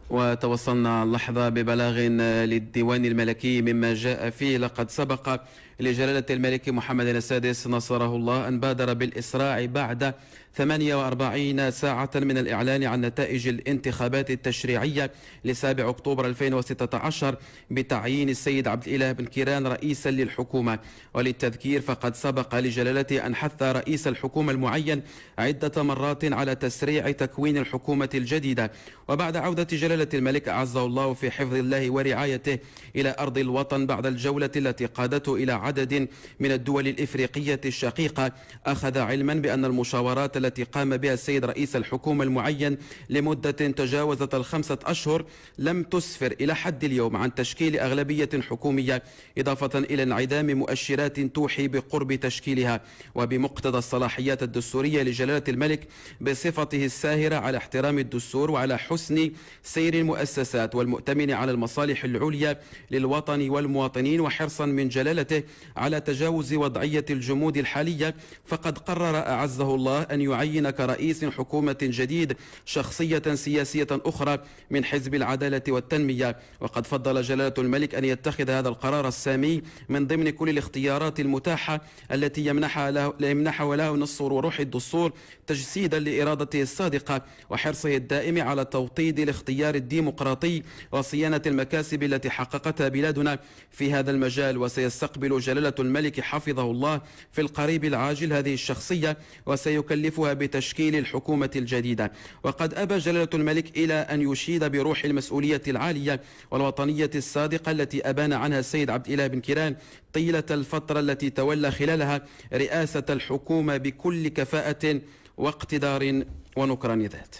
وتوصلنا اللحظة ببلاغ للديوان الملكي مما جاء فيه. لقد سبق لجلالة الملك محمد السادس نصره الله أن بادر بالإسراع بعد 48 ساعة من الإعلان عن نتائج الانتخابات التشريعية لسابع أكتوبر 2016 بتعيين السيد عبد الإله بن كيران رئيسا للحكومة. وللتذكير فقد سبق لجلالته أن حث رئيس الحكومة المعين عدة مرات على تسريع تكوين الحكومة الجديدة. وبعد عودة جلالة الملك أعزه الله في حفظ الله ورعايته إلى أرض الوطن بعد الجولة التي قادته إلى عدد من الدول الإفريقية الشقيقة، أخذ علما بأن المشاورات التي قام بها السيد رئيس الحكومة المعين لمدة تجاوزت 5 أشهر لم تسفر إلى حد اليوم عن تشكيل أغلبية حكومية، إضافة إلى انعدام مؤشرات توحي بقرب تشكيلها. وبمقتضى الصلاحيات الدستورية لجلالة الملك بصفته الساهرة على احترام الدستور وعلى حسن سير المؤسسات والمؤتمن على المصالح العليا للوطن والمواطنين، وحرصا من جلالته على تجاوز وضعية الجمود الحالية، فقد قرر أعزه الله أن يعين كرئيس حكومة جديد شخصية سياسية أخرى من حزب العدالة والتنمية. وقد فضل جلالة الملك أن يتخذ هذا القرار السامي من ضمن كل الاختيارات المتاحة التي يمنحها له نص وروح الدستور، تجسيدا لإرادته الصادقة وحرصه الدائم على توطيد الاختيار الديمقراطي وصيانة المكاسب التي حققتها بلادنا في هذا المجال. وسيستقبل جلالة الملك حفظه الله في القريب العاجل هذه الشخصية وسيكلفها بتشكيل الحكومة الجديدة. وقد أبى جلالة الملك إلى أن يشيد بروح المسؤولية العالية والوطنية الصادقة التي أبان عنها السيد عبد الإله بن كيران طيلة الفترة التي تولى خلالها رئاسة الحكومة بكل كفاءة واقتدار ونكران ذات.